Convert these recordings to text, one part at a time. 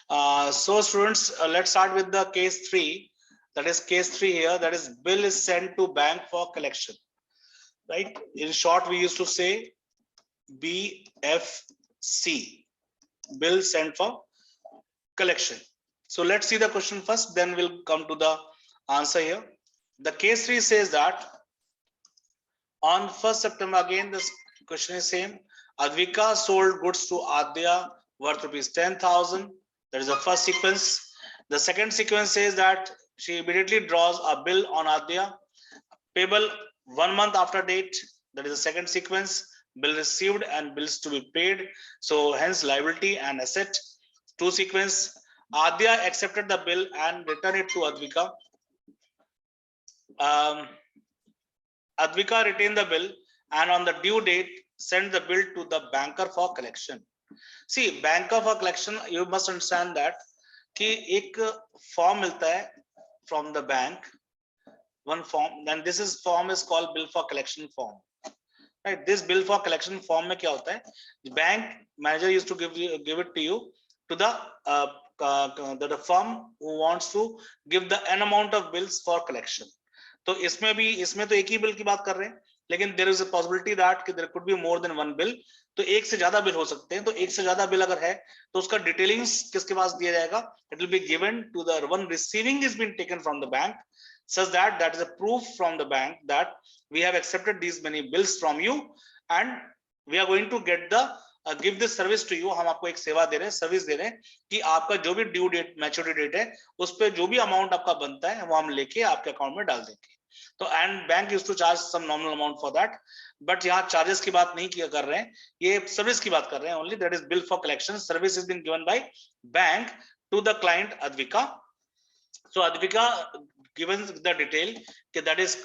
So students, let's start with the case 3. That is case 3 here. That is bill is sent to bank for collection. Right? In short, we used to say BFC, bill sent for collection. So let's see the question first, then we'll come to the answer here. The case 3 says that on 1st September, again this question is same. Advika sold goods to Adya worth rupees 10,000. That is the first sequence. The second sequence says that she immediately draws a bill on Adya, payable 1 month after date. That is the second sequence. Bill received and bills to be paid. So hence liability and asset. Two sequence. Adya accepted the bill and returned it to Advika. Advika retained the bill and on the due date sent the bill to the banker for collection. See, banker for collection, you must understand that कि एक form मिलता है from the bank, one form, then this is form is called bill for collection form. Right? This bill for collection form में क्या होता है? The bank manager used to give it to you to the firm who wants to give the n amount of bills for collection. तो इसमें तो एक ही bill की बात कर रहे हैं, लेकिन there is a possibility that कि there could be more than one bill. तो एक से ज्यादा बिल हो सकते हैं. तो एक से ज्यादा बिल अगर है तो उसका डिटेलिंग्स किसके पास दिया जाएगा? It will be given to the one receiving is been taken from the bank, such that is a proof from the bank that we have accepted these many bills from you and we are going to get the give this service to you. हम आपको एक सेवा दे रहे हैं, service दे रहे हैं कि आपका जो भी ड्यू डेट मैच्योरिटी डेट है उस पे जो भी अमाउंट आपका बनता है वो हम लेके आपके अकाउंट में डाल देंगे. तो and bank used to charge some nominal amount for that, but यहाँ चार्जेस की बात नहीं किया कर रहे हैं, ये सर्विस की बात कर रहे हैं only. That is bill for collection. Service is been given by bank to the client Advika. So Advika given the detail कि that is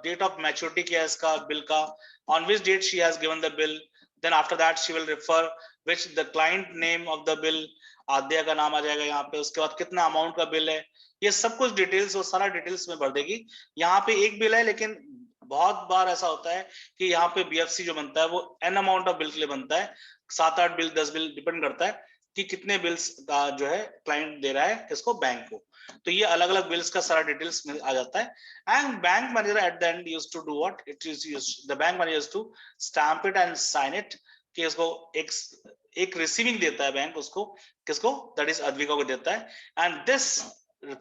date of maturity क्या है इसका बिल का, on which date she has given the bill, then after that she will refer which the client name of the bill, आद्या का नाम आ जाएगा यहाँ पे, उसके बाद कितना अमाउंट का बिल है, ये सब कुछ डिटेल्स वो सारा डिटेल्स में भर देगी. यहाँ पे एक बिल है, लेकिन बहुत बार ऐसा होता है कि यहाँ पे बीएफसी जो बनता है वो एन अमाउंट ऑफ बिल के लिए बनता है, 7-8 बिल 10 बिल डिपेंड करता है कि कितने बिल्स का जो है क्लाइंट दे रहा है किसको, बैंक को. तो ये अलग अलग बिल्स का सारा डिटेल्स में आ जाता है. And bank manager at the end used to do what, it is the bank manager used to stamp it and sign it, कि उसको एक रिसीविंग देता है बैंक उसको, किसको, दैट इज Advika को देता है. And this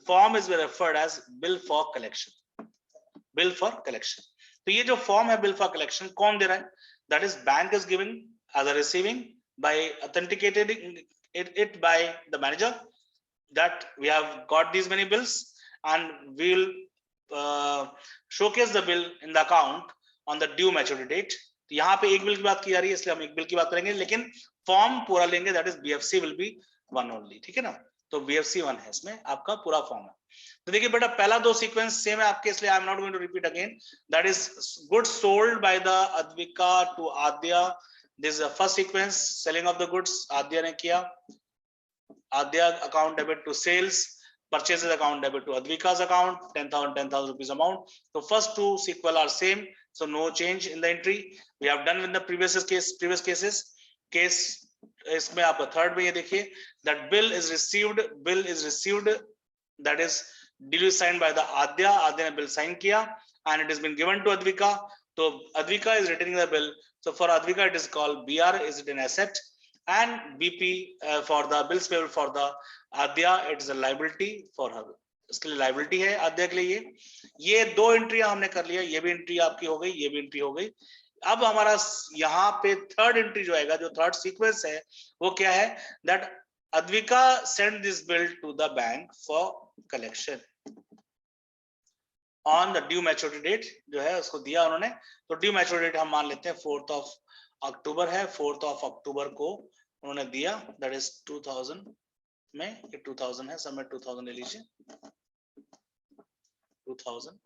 form is referred as bill for collection. Bill for collection. तो ये जो फॉर्म है बिल फॉर कलेक्शन कौन दे रहा है? That is bank is giving as a receiving by authenticated it by the manager that we have got these many bills and we will showcase the bill in the account on the due maturity date. तो यहाँ पे एक bill की बात की जा रही है इसलिए हम एक बिल की बात करेंगे, लेकिन फॉर्म पूरा लेंगे, that is BFC will be one only. ठीक है ना? तो BFC 1 है, इसमें आपका पूरा फॉर्म है. तो देखिए बेटा पहला दो सीक्वेंस सेम है आपके, इसलिए I am not going to repeat again. That is goods sold by the Advika to Adya. This is the first sequence, selling of the goods Adya ने किया. Adya account debit to sales, purchases account debit to Advika's account, 10,000 rupees amount. So first two sequel are same, so no change in the entry. We have done with the previous cases. Case इसमें आपका third में ये देखिए that bill is received, that is duly signed by the Adya ने bill sign किया and it has been given to Advika. So Advika is retaining the bill. So for Advika it is called BR, is it an asset, and BP for the bills payable for the Adya it is a liability for her. इसके लिए liability है Adya के लिए. ये दो entry हमने कर लिया, ये भी एंट्री आपकी हो गई, ये भी एंट्री हो गई. अब हमारा यहाँ पे थर्ड एंट्री जो आएगा, जो थर्ड सीक्वेंस है वो क्या है? That Advika sent this bill to the bank for collection on the due maturity date. जो है उसको दिया उन्होंने, तो due maturity date हम मान लेते हैं 4th of October है. 4th of October को उन्होंने दिया, दैट इज 2000 में, ये 2000 है, समय 2000 ले लीजिए, 2000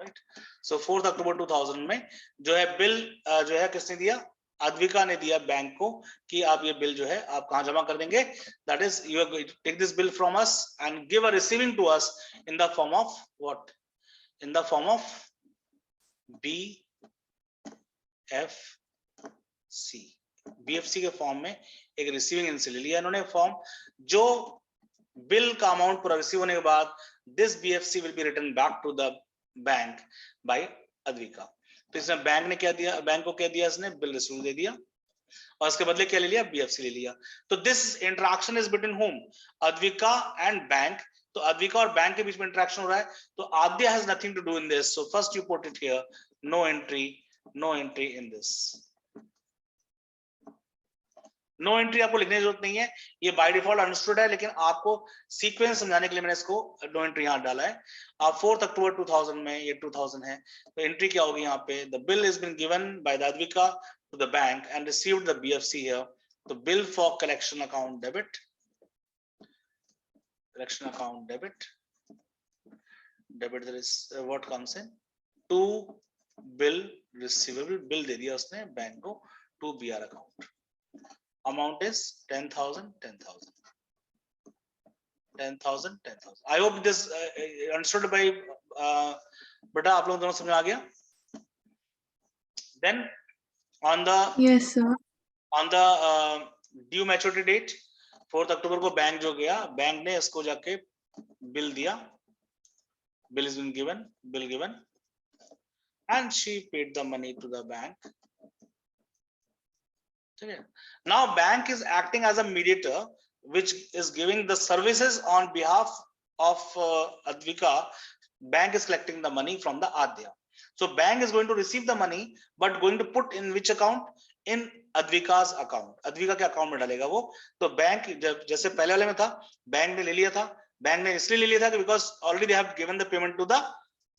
राइट. सो 4th October 2000 में जो है बिल जो है किसने दिया? Advika ने दिया बैंक को कि आप ये बिल जो है आप कहां जमा कर देंगे. That is you are going to take this bill from us and give a receiving to us in the form of what? In the form of BFC. BFC के फॉर्म में एक रिसीविंग एंड से ले लिया इन्होंने form, जो bill का amount पूरा रिसीव होने के बाद this BFC will be return back to the bank by Advika. तो इसमें बैंक ने क्या दिया, बैंक को क्या दिया, इसने बिल रिसीव दे दिया और उसके बदले क्या ले लिया, बीएफसी ले लिया। तो this interaction is between home, Advika and bank. तो अद्विका और बैंक के बीच में इंटरेक्शन हो रहा है, तो Aadya has nothing to do in this, so first you put it here, no entry in this. No entry आपको लिखने की जरूरत नहीं है, ये बाय डिफॉल्ट अंडरस्टूड है, लेकिन आपको सीक्वेंस समझाने के लिए मैंने इसको नो एंट्री यहां डाला है। अब 4 अक्टूबर 2000 में, ये 2000 है, तो एंट्री क्या होगी यहाँ पे, the bill is been given by the Advika to the bank and received the BFC here, तो bill for collection account debit, collection account debit there is what comes in to bill receivable, bill दे दिया उसने bank को to BR account, amount is 10,000 I hope this understood by बेटा आप लोग दोनों समझ आ गया। then on the yes sir, on the due maturity date 4 अक्टूबर को बैंक जो गया, बैंक ने इसको जाके बिल दिया, bill is been given, bill given and she paid the money to the bank. Okay. Now bank is acting as a mediator which is giving the services on behalf of Advika. Bank is collecting the money from the Adya. So bank is going to receive the money but going to put in which account, in Advika's account. Advika के account में डालेगा वो। तो bank जैसे पहले वाले में था, बैंक ने ले लिया था, बैंक ने इसलिए ले लिया था कि because already they have given the payment to the,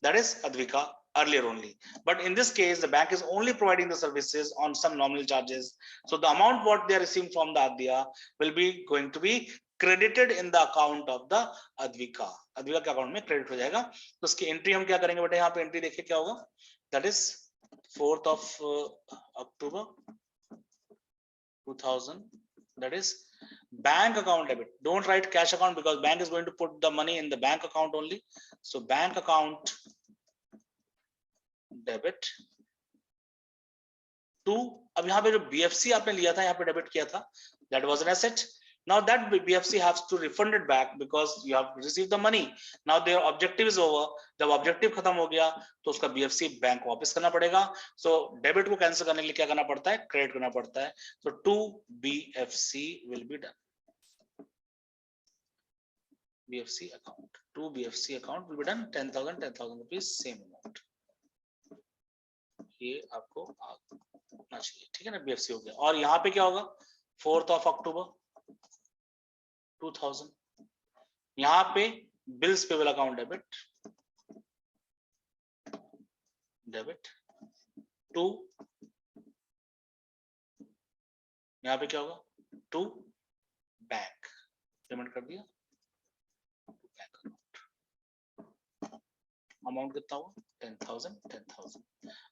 that is Advika earlier only, but in this case the bank is only providing the services on some nominal charges, so the amount what they are receiving from the Adya will be going to be credited in the account of the Advika. Advika के account में credit हो जाएगा। तो उसकी entry हम क्या करेंगे बेटा, यहाँ पे एंट्री देखिए क्या होगा, that is 4th of October 2000, that is bank account debit. Don't write cash account because bank is going to put the money in the bank account only, so bank account debit to, अब यहाँ पे जो BFC आपने लिया था, यहाँ पे debit किया था, that was an asset, now that BFC haves to refund it back because you have received the money, now their objective is over, जब ऑब्जेक्टिव खत्म हो गया तो उसका बीएफसी बैंक को वापस करना पड़ेगा, सो डेबिट को कैंसिल करने के लिए क्या करना पड़ता है, क्रेडिट करना पड़ता है, so to BFC will be done, BFC account, to BFC account will be done 10,000 rupees same amount, ये आपको आना चाहिए, ठीक है ना, बीएफसी हो गया। और यहाँ पे क्या होगा, 4th of October 2000, यहाँ पे bills payable account debit to, यहाँ पे क्या होगा, टू बैंक, पेमेंट कर दिया, अमाउंट कितना हुआ, 10,000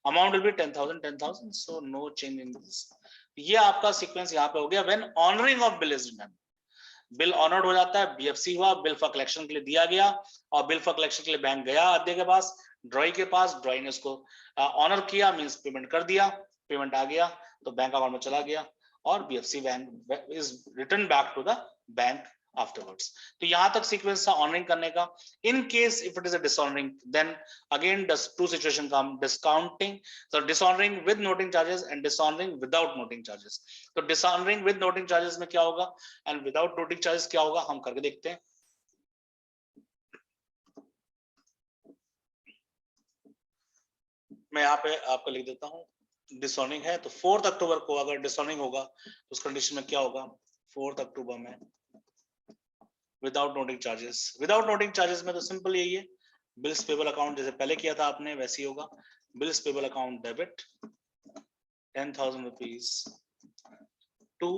amount will be 10,000 so no change in this. ये आपका सीक्वेंस यहाँ पे हो गया। When honouring of bill is done, bill honoured हो जाता है, बीएफसी हुआ, बिल फॉर कलेक्शन के लिए दिया गया, और बिल फॉर कलेक्शन के लिए बैंक गया आद्य के पास, ड्रॉई के पास, ड्रॉई ने उसको ऑनर किया, मींस पेमेंट कर दिया, पेमेंट आ गया तो बैंक अकाउंट में चला गया, और BFC bank is return back to the bank afterwards. तो यहाँ तक सीक्वेंस था ऑनरिंग करने का। In case if it is a dishonouring, then again to situation come, discounting, so dishonoring with noting charges and dishonoring without noting charges. तो dishonoring with noting charges में क्या होगा and without noting charges क्या होगा, हम करके देखते हैं। मैं यहाँ पे आपको लिख देता हूँ, डिसऑनरिंग है तो 4th अक्टूबर को अगर डिसऑनरिंग होगा तो उस कंडीशन में क्या होगा, 4th अक्टूबर में without noting charges, without noting charges में तो सिंपल यही है, बिल्स पेबल अकाउंट जैसे पहले किया था आपने वैसे ही होगा, bills payable account debit 10,000 rupees to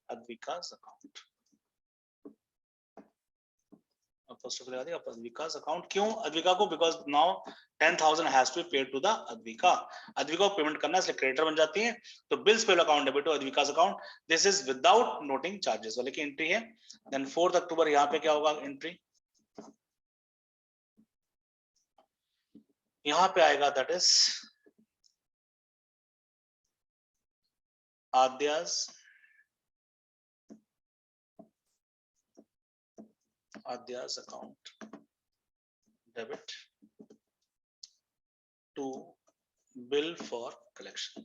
Advika's account, first of all Advika's account, क्यों Advika को, because now 10,000 has to be paid to the Advika, Advika को पेमेंट करना है इसलिए क्रेडिटर बन जाती है, तो bills payable account debit to Advika's account, this is without noting charges वाले की एंट्री है। देन 4th अक्टूबर यहाँ पे क्या होगा, एंट्री यहाँ पे आएगा, that is Adya's account debit to bill for collection.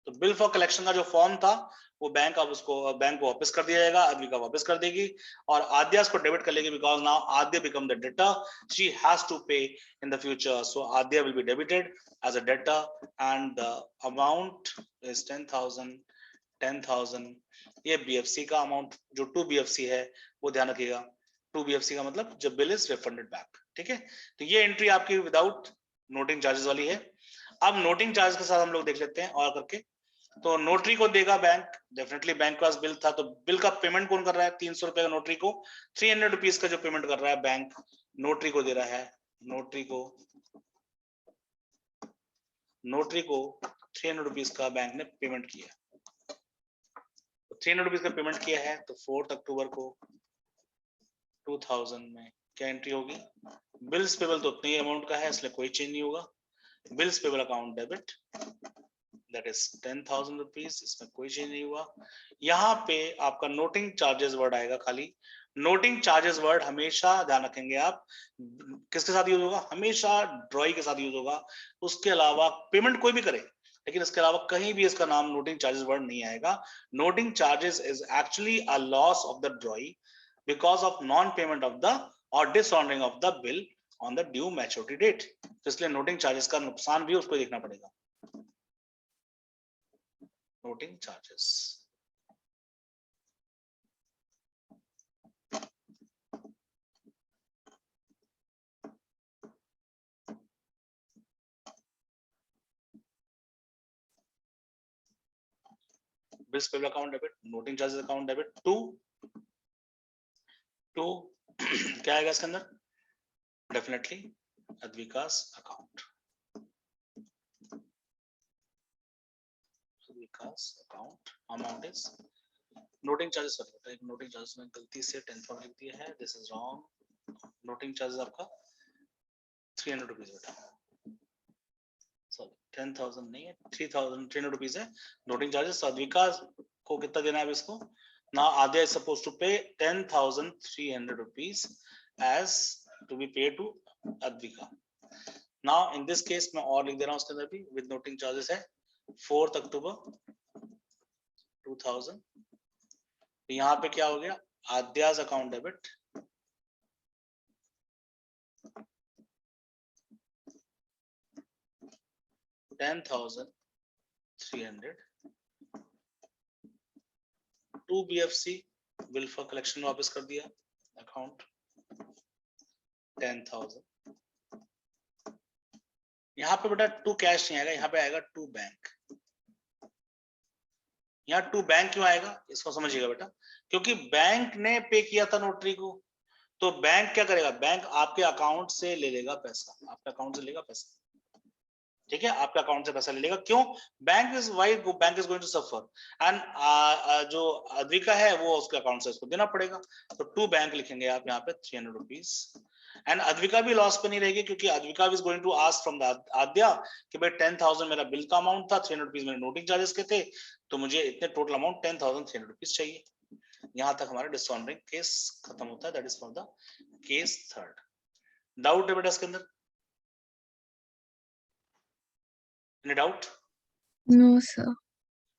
तो बिल फॉर कलेक्शन का जो फॉर्म था वो बैंक अब उसको बैंक को वापस कर दिया जाएगा, अद्विका वापस कर देगी और आद्या उसको डेबिट कर लेगी because now Aadya become the debtor, she has to pay in the future, so Aadya will be debited as a debtor and the amount is 10,000। ये बीएफसी का अमाउंट जो 2 बीएफसी है वो ध्यान रखिएगा, 2 बीएफसी का मतलब जब बिल इज रिफंडेड बैक, ठीक है। तो ये एंट्री आपकी विदाउट नोटिंग चार्जेस वाली है। अब नोटिंग चार्ज के साथ हम लोग देख लेते हैं और करके, तो नोटरी को देगा बैंक, डेफिनेटली बैंक के पास बिल था तो बिल का पेमेंट कौन कर रहा है, 300 रुपए का नोटरी को, 300 रुपीज का जो पेमेंट कर रहा है बैंक नोटरी को दे रहा है, नोटरी को 300 रुपीज का बैंक ने पेमेंट किया, तो 300 रुपीज का पेमेंट किया है तो 4 अक्टूबर को 2000 में क्या एंट्री होगी, बिल्स पेबल तो उतनी अमाउंट का है इसलिए कोई चेंज नहीं होगा, bills payable account debit that is 10,000 rupees, इसमें कोई चेंज नहीं हुआ। यहाँ पे आपका नोटिंग चार्जेस वर्ड आएगा खाली, नोटिंग चार्जेस वर्ड हमेशा ध्यान रखेंगे आप, किसके साथ यूज होगा, हमेशा ड्रॉई के साथ यूज होगा, उसके अलावा पेमेंट कोई भी करे लेकिन इसके अलावा कहीं भी इसका नाम नोटिंग चार्जेस वर्ड नहीं आएगा। Noting charges is actually a loss of the drawee because of non payment of the और dishonouring of the bill on the due maturity date, तो इसलिए नोटिंग चार्जेस का नुकसान भी उसको देखना पड़ेगा। Noting charges. Bills payable account debit, noting charges account debit to क्या आएगा इसके अंदर, definitely Advika's account, Advika's account amount is noting charges, noting charges में गलती से 10,000 लिख दिया है, this is wrong, noting charges आपका 300 रुपीज बेटा, सॉरी 10,000 नहीं है, 3,300 रुपीज है नोटिंग चार्जेस। अद्विका को कितना देना है इसको, now Adya is supposed to pay 10,300 rupees as to be paid to Advika. Now in this case मैं और लिख दे रहा हूँ उसके अंदर भी with noting charges है 4 अक्टूबर 2000, यहाँ पे क्या हो गया, आद्या's account debit $10,300 2 BFC bill for collection वापस कर दिया, अकाउंट 10,000। यहाँ पे बेटा 2 कैश नहीं आएगा, यहाँ पे आएगा 2 बैंक। यहाँ 2 बैंक क्यों आएगा इसको समझिएगा बेटा, क्योंकि बैंक ने पे किया था नोटरी को, तो बैंक क्या करेगा, बैंक आपके अकाउंट से ले लेगा पैसा, आपके अकाउंट से लेगा पैसा, ठीक है, आपके अकाउंट से पैसा ले लेगा, क्यों, bank is why bank is going to suffer and जो अद्विका है वो उसके अकाउंट से उसको देना पड़ेगा, तो 2 बैंक लिखेंगे आप यहाँ पे 300 रुपीज, एंड अद्विका भी लॉस पे नहीं रहेगी क्योंकि Advika is going to ask from the Aadya कि भाई 10,000 मेरा बिल का अमाउंट था, 300 रुपीज मेरे नोटिंग चार्जेस के थे, तो मुझे इतने टोटल अमाउंट 10,300 रुपीज चाहिए। यहाँ तक हमारा डिसऑनरिंग केस खत्म होता है, that is for the case 3rd। Doubt है बेटा इसके अंदर, any doubt? No sir.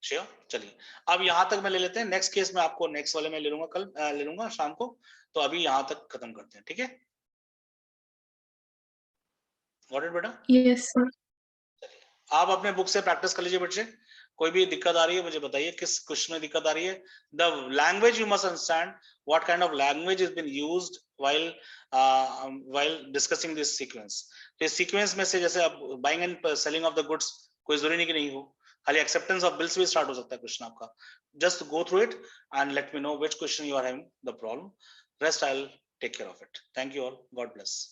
Sure, चलिए अब यहाँ तक मैं ले लेते हैं, नेक्स्ट केस में आपको नेक्स्ट वाले में ले लूंगा, कल ले लूंगा शाम को, तो अभी यहाँ तक खत्म करते हैं, ठीक है, गॉट इट बेटा? Yes sir. आप अपने बुक से प्रैक्टिस कर लीजिए बच्चे, कोई भी दिक्कत आ रही है मुझे बताइए, किस क्वेश्चन में दिक्कत आ रही है, the language you must understand what kind of language is been used while discussing this sequence. तो इस सीक्वेंस में से जैसे अब buying and selling of the goods कोई जरूरी नहीं कि नहीं हो, खाली एक्सेप्टेंस ऑफ बिल्स भी स्टार्ट हो सकता है क्वेश्चन आपका, just go through it and let me know which question you are having the problem, rest I will take care of it. Thank you all, God bless.